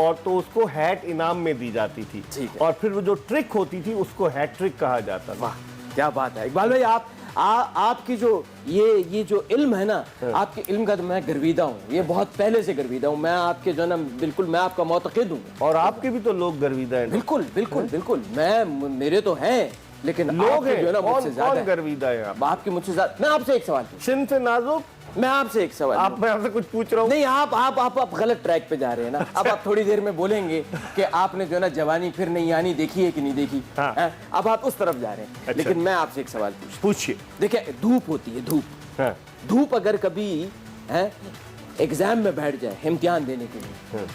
और तो उसको हैट इनाम में दी जाती थी, और फिर वो जो ट्रिक होती थी उसको हैट्रिक कहा जाता था। वाह क्या बात है इकबाल भाई, आपकी जो ये जो इल्म है ना, आपके इल्म का तो मैं गर्विदा हूँ, ये बहुत पहले से गर्विदा हूँ मैं आपके जो ना, बिल्कुल मैं आपका मोतक़िद हूँ। और आपके भी तो लोग गर्विदा हैं। बिल्कुल मैं, मेरे तो हैं, लेकिन लोग हैं जो है ना मुझसे ज्यादा गर्विदा है। आपके मुझसे ज्यादा। मैं आपसे एक सवाल सिंध से नाजुक, मैं आपसे एक सवाल, मैं आपसे कुछ पूछ रहा हूँ। नहीं, आप गलत ट्रैक पे जा रहे हैं ना। अब आप थोड़ी देर में बोलेंगे कि आपने जो है ना जवानी फिर नहीं आनी देखी है कि नहीं देखी। हाँ। अब आप उस तरफ जा रहे हैं। अच्छा। लेकिन मैं आपसे एक सवाल पूछिए। देखिए, धूप होती है, धूप। हाँ। धूप अगर कभी एग्जाम में बैठ जाए इम्तिहान देने के लिए,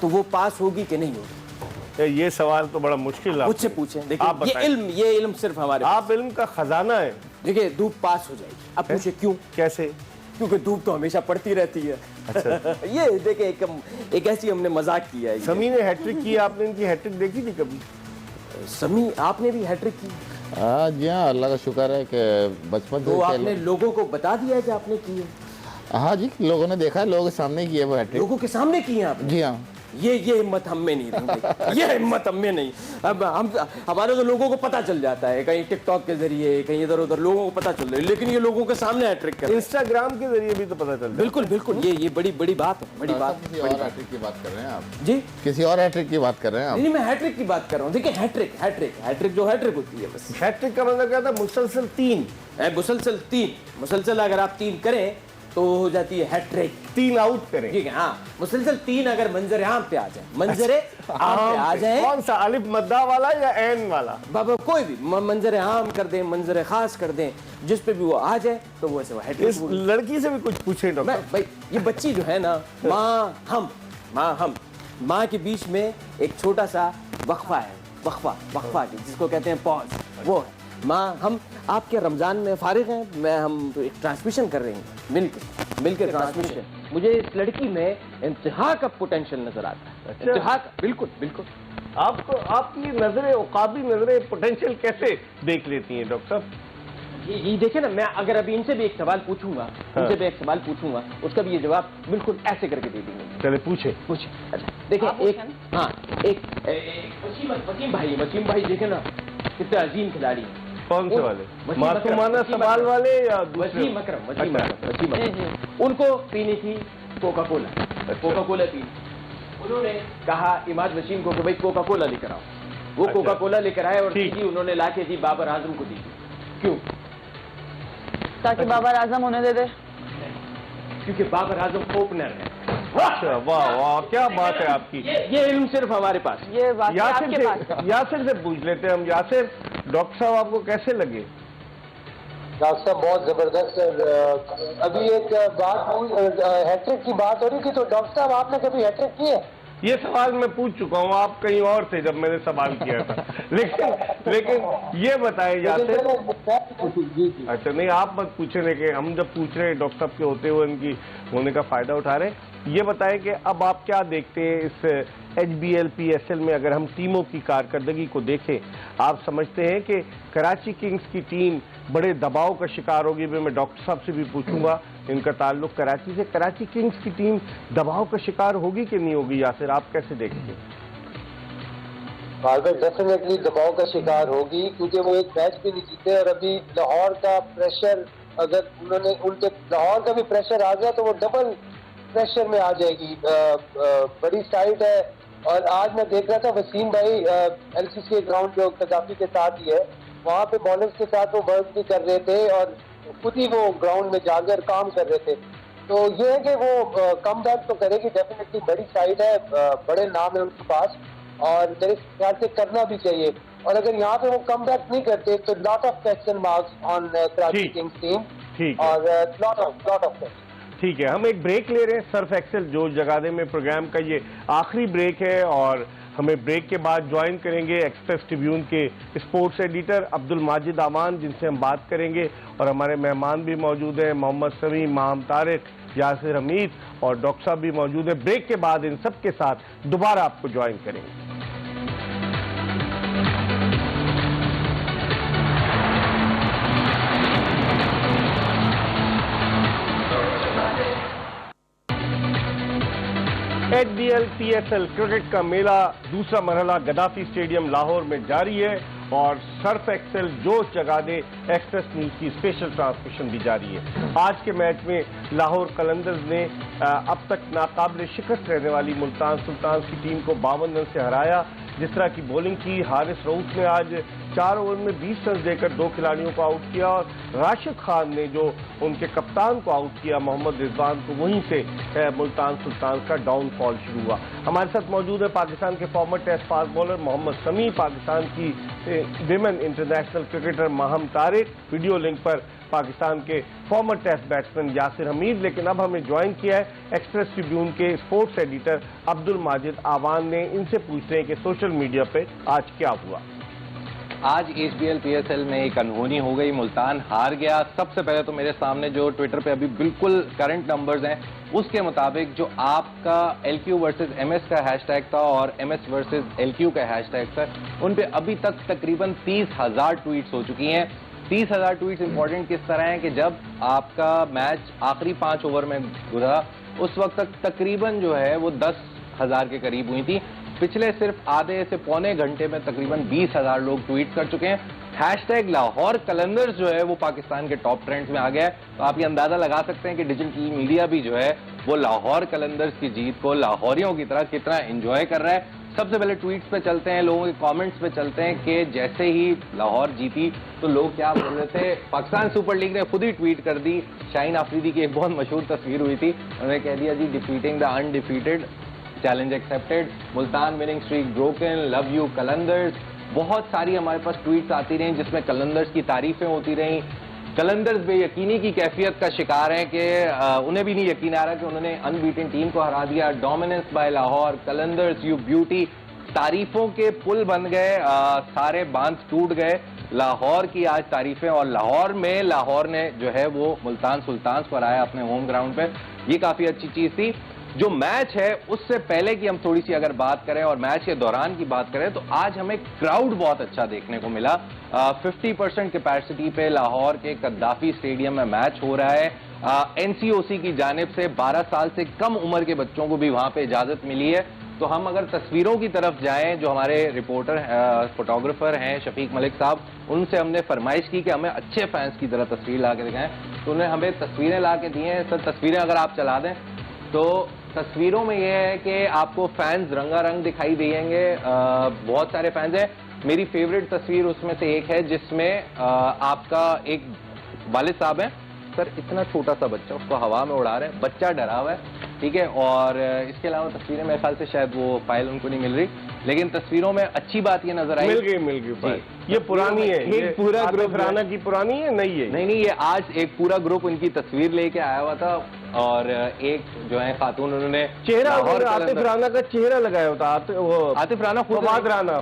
तो वो पास होगी कि नहीं होगी? ये सवाल तो बड़ा मुश्किल है, मुझसे पूछें। देखिए ये इल्म सिर्फ हमारे, आप इल्म का खजाना है। देखिए धूप पास हो जाएगी। अब पूछे क्यों? कैसे? क्योंकि धूप तो हमेशा पड़ती रहती है। अच्छा। ये देखिए एक ऐसी हमने मजाक किया है। समी ने हैट्रिक की, आपने इनकी हैट्रिक देखी थी कभी? समी, आपने भी हैट्रिक की? जी हाँ, अल्लाह का शुक्र है कि बचपन से तो आपने लोगों को बता दिया है कि आपने की है? हाँ जी, लोगों ने देखा है, लोगों के सामने की है वो हैट्रिक। लोगों के सामने की है आपने? जी हाँ। ये हिम्मत हम में नहीं रही, ये हिम्मत हम में नहीं। अब हमारे तो लोगों को पता चल जाता है, कहीं टिकटॉक के जरिए, कहीं इधर उधर लोगों को पता चल रहा है, लेकिन ये लोगों के सामने हैट्रिक कर, इंस्टाग्राम के जरिए भी तो पता चल रहा है। बिल्कुल ये बड़ी बात है, बड़ी बात। किसी और हैट्रिक की बात कर रहे हैं आप? जी, किसी और हैट्रिक की बात कर रहे हैं आप? नहीं, मैं हैट्रिक की बात कर रहा हूँ। देखिए हैट्रिक जो हैट्रिक होती है, बस हैट्रिक का मतलब क्या था? मुसलसल 3, मुसलसल अगर आप 3 करें तो हो जाती है हैट्रिक। 3 आउट करें, ठीक है। हाँ, मुसलसल 3 अगर मंजर आम पे आ जाए, मंजरे आम पे आ जाए। कौन सा, अलिफ मद्दा वाला या ऐन वाला? बाबा कोई भी मंजर आम कर दें, मंजर खास कर दें, जिस पे भी वो आ जाए तो वो ऐसे हैट्रिक। इस लड़की से भी कुछ पूछे डॉक्टर भाई, ये बच्ची जो है ना, माँ के बीच में एक छोटा सा वक्फा है, वक्फा जिसको कहते हैं पॉज, वो है माँ। हम आपके रमजान में फारिग हैं, हम एक ट्रांसमिशन कर रहे हैं, मिलकर ट्रांसमिशन। मुझे इस लड़की में इंतहा का पोटेंशियल नजर आता है। अच्छा। इंतहा का, बिल्कुल। आपको आपकी नजरें, औकाबी नजरें पोटेंशियल कैसे देख लेती हैं डॉक्टर साहब? ये देखे ना, मैं अगर अभी इनसे भी एक सवाल पूछूंगा, उसका भी ये जवाब बिल्कुल ऐसे करके दे देंगे। चले पूछे। अच्छा देखिए, एक वसीम भाई देखे ना, कितने अजीम खिलाड़ी हैं। कौन से वाले? मासूमाना सवाल वाले या वसीम अकरम। उनको पीनी थी कोका कोला पीनी। उन्होंने कहा इमाद वसीम को कि भाई कोका कोला लेकर आओ। वो कोका कोला लेकर आए और उन्होंने लाके दी बाबर आजम को दी। क्यों? ताकि बाबर आजम उन्हें दे दे। क्योंकि बाबर आजम ओपनर है। अच्छा, वाह क्या बात है आपकी। ये इल्म सिर्फ हमारे पास। ये बात आपके पास। यासिर से पूछ लेते हैं हम। यासिर, डॉक्टर साहब आपको कैसे लगे? डॉक्टर साहब बहुत जबरदस्त है। अभी एक बात, हैट्रिक की बात हो रही थी, तो डॉक्टर साहब आपने कभी हैट्रिक की है? ये सवाल मैं पूछ चुका हूँ, आप कहीं और थे जब मैंने सवाल किया था। लेकिन ये बताएं यासिर। अच्छा नहीं, आप मत पूछे, लेकिन हम जब पूछ रहे हैं डॉक्टर साहब के होते हुए इनकी होने का फायदा उठा रहे हैं। ये बताएं कि अब आप क्या देखते हैं इस HBL PSL में, अगर हम टीमों की कारकर्दगी को देखें, आप समझते हैं कि कराची किंग्स की टीम बड़े दबाव का शिकार होगी? मैं डॉक्टर साहब से भी पूछूंगा, इनका ताल्लुक कराची से। कराची किंग्स की टीम दबाव का शिकार होगी कि नहीं होगी? यासिर, आप कैसे देखते हैं? डेफिनेटली दबाव का शिकार होगी, क्योंकि वो एक मैच भी नहीं जीते, और अभी लाहौर का प्रेशर, अगर उन्होंने उनके लाहौर का भी प्रेशर आ गया तो वो डबल प्रेशर में आ जाएगी। बड़ी साइड है, और आज मैं देख रहा था वसीम भाई LCCA ग्राउंड जो कदाफी के साथ ही है, वहाँ पे बॉलर्स के साथ वो वर्क भी कर रहे थे और खुद ही वो ग्राउंड में जाकर काम कर रहे थे। तो ये है कि वो कम बैक तो करेगी डेफिनेटली, बड़ी साइड है, बड़े नाम है उनके पास, और मेरे ख्याल से करना भी चाहिए। और अगर यहाँ पे वो कम बैक नहीं करते तो lot of question marks on Karachi Kings team, और लॉट ऑफ ठीक है, हम एक ब्रेक ले रहे हैं। सर्फ एक्सेल जोश जगादे में प्रोग्राम का ये आखिरी ब्रेक है, और हमें ब्रेक के बाद ज्वाइन करेंगे एक्सप्रेस ट्रिब्यून के स्पोर्ट्स एडिटर अब्दुल माजिद आमान, जिनसे हम बात करेंगे। और हमारे मेहमान भी मौजूद हैं, मोहम्मद समी, माम तारिक, यासिर हमीद और डॉक्टर साहब भी मौजूद है। ब्रेक के बाद इन सब के साथ दोबारा आपको ज्वाइन करेंगे। HBL PSL क्रिकेट का मेला दूसरा मरहला गद्दाफी स्टेडियम लाहौर में जारी है, और सर्फ एक्सेल जोश जगादे एक्सप्रेस न्यूज की स्पेशल ट्रांसमिशन भी जारी है। आज के मैच में लाहौर कलंदर्स ने अब तक नाकाबिल शिकस्त रहने वाली मुल्तान सुल्तान्स की टीम को 52 रन से हराया। जिस तरह की बॉलिंग की, हारिस रऊफ ने आज 4 ओवर में 20 रन देकर 2 खिलाड़ियों को आउट किया, और राशिद खान ने जो उनके कप्तान को आउट किया मोहम्मद रिजवान को, वहीं से मुल्तान सुल्तान का डाउनफॉल शुरू हुआ। हमारे साथ मौजूद है पाकिस्तान के former test fast bowler Mohammad Sami, Pakistan की women international cricketer Maham Tariq, video link पर पाकिस्तान के former test batsman Yasir Hameed. लेकिन अब हमें ज्वाइन किया है एक्सप्रेस ट्रिब्यून के स्पोर्ट्स एडिटर अब्दुल माजिद आवान ने। इनसे पूछते हैं कि सोशल मीडिया पे आज क्या हुआ। आज HBL PSL में एक अनहोनी हो गई, मुल्तान हार गया। सबसे पहले तो मेरे सामने जो ट्विटर पे अभी बिल्कुल करंट नंबर्स हैं, उसके मुताबिक जो आपका LQ वर्सेस MS का हैशटैग था और MS वर्सेस LQ का हैशटैग था, उन पे अभी तक तकरीबन 30,000 ट्वीट्स हो चुकी हैं। 30,000 ट्वीट्स इंपॉर्टेंट किस तरह हैं कि जब आपका मैच आखिरी 5 ओवर में गुजरा, उस वक्त तक तकरीबन जो है वो 10,000 के करीब हुई थी। पिछले सिर्फ आधे से पौने घंटे में तकरीबन 20,000 लोग ट्वीट कर चुके हैं। हैशटैग लाहौर कलंदर्स जो है वो पाकिस्तान के टॉप ट्रेंड्स में आ गया है। तो आप ये अंदाजा लगा सकते हैं कि डिजिटल मीडिया भी जो है वो लाहौर कलंदर्स की जीत को लाहौरियों की तरह कितना एंजॉय कर रहा है। सबसे पहले ट्वीट्स पे चलते हैं, लोगों के कमेंट्स पे चलते हैं कि जैसे ही लाहौर जीती तो लोग क्या बोल रहे थे। पाकिस्तान सुपर लीग ने खुद ही ट्वीट कर दी। शाहीन आफरीदी की एक बहुत मशहूर तस्वीर हुई थी, उन्होंने कह दिया जी defeating the undefeated, challenge accepted, Multan winning streak broken, love you Qalandars. बहुत सारी हमारे पास ट्वीट्स आती रही जिसमें कलंदर्स की तारीफें होती रहीं। कलंदर्स बेयकीनी की कैफियत का शिकार हैं कि उन्हें भी नहीं यकीन आ रहा कि उन्होंने अनबीटन टीम को हरा दिया। Dominance by Lahore, Qalandars you beauty, तारीफों के पुल बन गए, सारे बांध टूट गए। लाहौर की आज तारीफें, और लाहौर में लाहौर ने जो है वो मुल्तान सुल्तान्स को हराया अपने होम ग्राउंड पे, ये काफी अच्छी चीज थी। जो मैच है उससे पहले की हम थोड़ी सी अगर बात करें और मैच के दौरान की बात करें तो आज हमें क्राउड बहुत अच्छा देखने को मिला। 50% कैपेसिटी पे लाहौर के गद्दाफी स्टेडियम में मैच हो रहा है। NCOC की जानिब से 12 साल से कम उम्र के बच्चों को भी वहां पे इजाजत मिली है। तो हम अगर तस्वीरों की तरफ जाएं, जो हमारे रिपोर्टर फोटोग्राफर हैं शफीक मलिक साहब, उनसे हमने फरमाइश की कि हमें अच्छे फैंस की तरह तस्वीर ला के दिखाएं, तो उन्होंने हमें तस्वीरें ला के दी हैं। सर तस्वीरें अगर आप चला दें तो तस्वीरों में यह है कि आपको फैंस रंगारंग दिखाई देंगे, बहुत सारे फैंस हैं। मेरी फेवरेट तस्वीर उसमें से एक है जिसमें आपका एक वालिद साहब है, सर इतना छोटा सा बच्चा उसको हवा में उड़ा रहे हैं, बच्चा डरा हुआ है, ठीक है। और इसके अलावा तस्वीरें मेरे ख्याल से शायद वो फाइल उनको नहीं मिल रही, लेकिन तस्वीरों में अच्छी बात ये नजर आई, मिल गई। ये पुरानी है, ये पूरा ग्रुप राना की पुरानी है, नहीं है? नहीं, ये आज एक पूरा ग्रुप उनकी तस्वीर लेके आया हुआ था। और एक जो है खातून उन्होंने चेहरा लाहौर आतिफ राना का चेहरा लगाया होता। आतिफ राना फवाद राना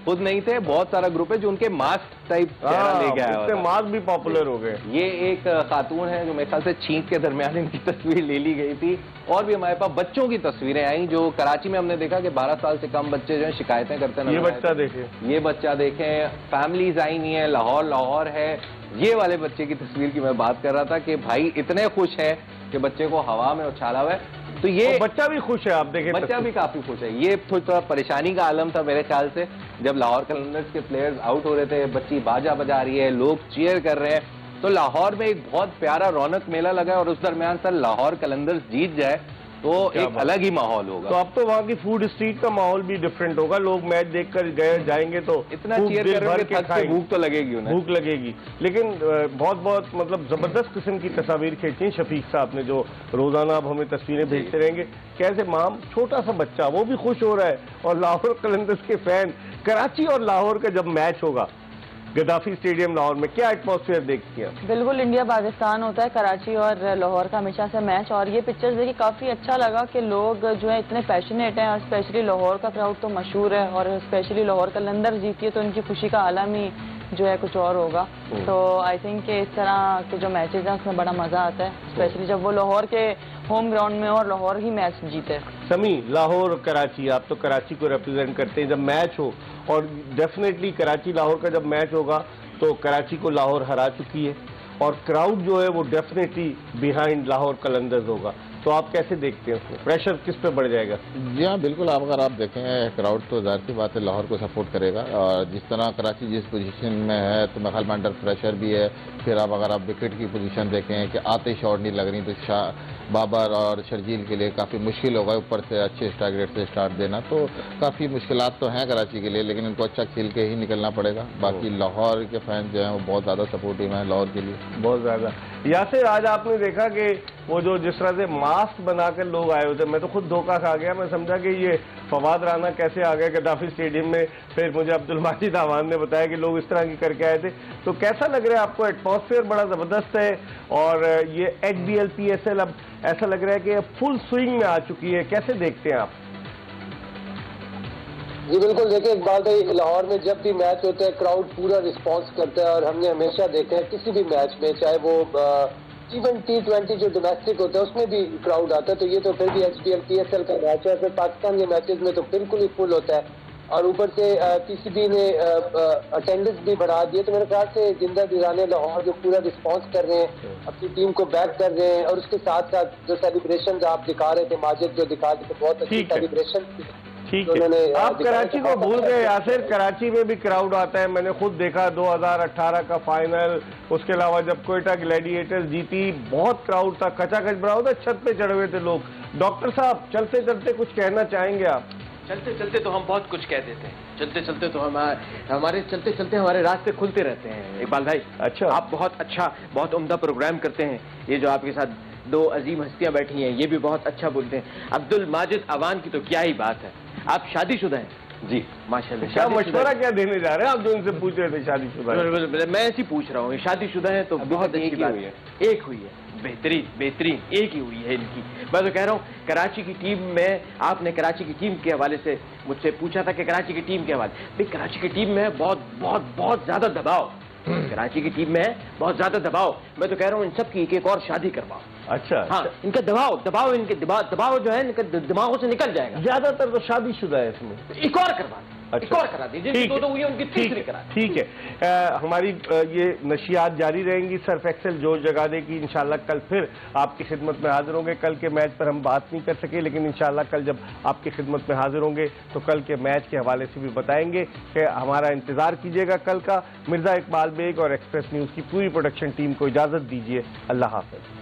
खुद नहीं थे, बहुत सारा ग्रुप है जो उनके मास्क टाइप चेहरा ले गया है, मास्क भी पॉपुलर हो गए। ये एक खातून है जो मेरे ख्याल से छींक के दरमियान इनकी तस्वीर ले ली गई थी। और भी हमारे पास बच्चों की तस्वीरें आई जो कराची में हमने देखा कि 12 साल से कम बच्चे जो है शिकायतें करते हैं। ये बच्चा देखें, ये बच्चा देखें, फैमिलीज आई नहीं है, लाहौर है। ये वाले बच्चे की तस्वीर की मैं बात कर रहा था कि भाई इतने खुश हैं कि बच्चे को हवा में उछाला हुआ है। तो ये बच्चा भी खुश है, आप देखें बच्चा भी काफी खुश है। ये थोड़ा परेशानी का आलम था मेरे ख्याल से, जब लाहौर कलंदर्स के प्लेयर्स आउट हो रहे थे, बच्ची बाजा बजा रही है, लोग चीयर कर रहे हैं, तो लाहौर में एक बहुत प्यारा रौनक मेला लगा है। और उस दरमियान सर लाहौर कलंदर्स जीत जाए तो एक अलग ही माहौल होगा। तो अब तो वहाँ की फूड स्ट्रीट का माहौल भी डिफरेंट होगा, लोग मैच देखकर जाएंगे तो इतना चीयर कर भूख तो लगेगी उन्हें, भूख लगेगी। लेकिन बहुत मतलब जबरदस्त किस्म की तस्वीर खींची शफीक साहब ने, जो रोजाना अब हमें तस्वीरें भेजते रहेंगे। कैसे माम, छोटा सा बच्चा वो भी खुश हो रहा है, और लाहौर कलंदर्स के फैन। कराची और लाहौर का जब मैच होगा गद्दाफी स्टेडियम लाहौर में, क्या एटमॉस्फेयर देखती हैं? बिल्कुल इंडिया पाकिस्तान होता है कराची और लाहौर का हमेशा से मैच, और ये पिक्चर्स देखिए काफ़ी अच्छा लगा कि लोग जो है इतने पैशनेट हैं, और स्पेशली लाहौर का क्राउड तो मशहूर है, और स्पेशली लाहौर कलंदर जीती है तो उनकी खुशी का आलम ही जो है कुछ और होगा। तो आई थिंक कि इस तरह के जो मैचेज हैं उसमें बड़ा मज़ा आता है, स्पेशली जब वो लाहौर के होम ग्राउंड में और लाहौर ही मैच जीते। समी, लाहौर और कराची, आप तो कराची को रिप्रेजेंट करते हैं, जब मैच हो, और डेफिनेटली कराची लाहौर का जब मैच होगा तो कराची को लाहौर हरा चुकी है, और क्राउड जो है वो डेफिनेटली बिहाइंड लाहौर कलंदर्स होगा। तो आप कैसे देखते हैं उसमें प्रेशर किस पे बढ़ जाएगा? जी हाँ, बिल्कुल। आप अगर आप देखें क्राउड तो जाहिर सी बात है लाहौर को सपोर्ट करेगा, और जिस तरह कराची जिस पोजीशन में है तो मेरे ख्याल में अंडर प्रेशर भी है। फिर आप अगर आप विकेट की पोजीशन देखें कि आते शॉट नहीं लग रही, तो बाबर और शर्जील के लिए काफ़ी मुश्किल होगा ऊपर से अच्छे स्ट्राइक रेट से स्टार्ट देना। तो काफ़ी मुश्किलात तो हैं कराची के लिए, लेकिन इनको अच्छा खेल के ही निकलना पड़ेगा। बाकी लाहौर के फैन जो हैं वो बहुत ज़्यादा सपोर्टिव हैं लाहौर के लिए, बहुत ज़्यादा। यासिर, आज आपने देखा कि वो जो जिस तरह से मास्क बनाकर लोग आए हुए थे, मैं तो खुद धोखा खा गया। मैं समझा कि ये फवाद राना कैसे आ गए गद्दाफी स्टेडियम में, फिर मुझे अब्दुल माजिद आवान ने बताया कि लोग इस तरह की करके आए थे। तो कैसा लग रहा है आपको? एटमॉस्फेयर बड़ा ज़बरदस्त है, और ये HBL PSL अब ऐसा लग रहा है कि फुल स्विंग में आ चुकी है। कैसे देखते हैं आप? जी बिल्कुल, देखिए एक बात है, लाहौर में जब भी मैच होता है क्राउड पूरा रिस्पांस करता है, और हमने हमेशा देखा है किसी भी मैच में, चाहे वो इवन T20 जो डोमेस्टिक होता है उसमें भी क्राउड आता है। तो ये तो फिर भी HBL PSL का मैच है, फिर पाकिस्तान के मैचेस में तो बिल्कुल ही फुल होता है, और ऊपर से PCB ने अटेंडेंस भी बढ़ा दी है। तो मेरे ख्याल से जिंदा दिलाने लाहौर जो पूरा रिस्पांस कर रहे हैं, अपनी टीम को बैक कर रहे हैं, और उसके साथ साथ जो सेलिब्रेशन आप दिखा रहे थे, माजिद जो दिखा रहे थे, बहुत अच्छी सेलिब्रेशन। ठीक है, आप कराची को भूल गए यासिर, कराची में भी क्राउड आता है। मैंने खुद देखा 2018 का फाइनल, उसके अलावा जब कोयटा ग्लैडिएटर्स जीती, बहुत क्राउड था, कचाकच भरा होता, छत पे चढ़े हुए थे लोग। डॉक्टर साहब, चलते चलते कुछ कहना चाहेंगे आप? चलते चलते तो हम बहुत कुछ कह देते हैं, चलते चलते तो हमारे चलते चलते हमारे रास्ते खुलते रहते हैं। इकबाल भाई, अच्छा, आप बहुत अच्छा, बहुत उम्दा प्रोग्राम करते हैं। ये जो आपके साथ दो अजीम हस्तियां बैठी हैं, ये भी बहुत अच्छा बोलते हैं। अब्दुल माजिद अवान की तो क्या ही बात है। आप शादीशुदा हैं? जी माशाल्लाह। क्या मशवरा क्या देने जा रहे हैं आप जो इनसे पूछ रहे थे शादीशुदा? मैं ऐसी पूछ रहा हूँ, शादीशुदा है तो बहुत अच्छी बात है। एक हुई है, बेहतरीन एक ही हुई है इनकी। मैं तो कह रहा हूँ कराची की टीम में, आपने कराची की टीम के हवाले से मुझसे पूछा था कि कराची की टीम के हवाले, भाई कराची की टीम में बहुत ज्यादा दबाव, कराची की टीम में बहुत ज्यादा दबाव। मैं तो कह रहा हूँ इन सब की एक और शादी करवाओ। अच्छा, हाँ, इनका दबाव इनके दबाव जो है इनके दिमागों से निकल जाएगा। ज्यादातर तो शादीशुदा है इसमें, एक और करवा, एक और करा दीजिए, तो हुई उनकी तीसरी करा। ठीक है, हमारी ये नशियात जारी रहेंगी सर्फ एक्सेल जोश जगाने की। इंशाल्लाह कल फिर आपकी खिदमत में हाजिर होंगे। कल के मैच पर हम बात नहीं कर सके, लेकिन इंशाल्लाह कल जब आपकी खिदमत में हाजिर होंगे तो कल के मैच के हवाले से भी बताएंगे कि हमारा इंतजार कीजिएगा कल का। मिर्जा इकबाल बेग और एक्सप्रेस न्यूज़ की पूरी प्रोडक्शन टीम को इजाज़त दीजिए। अल्लाह हाफ़िज़।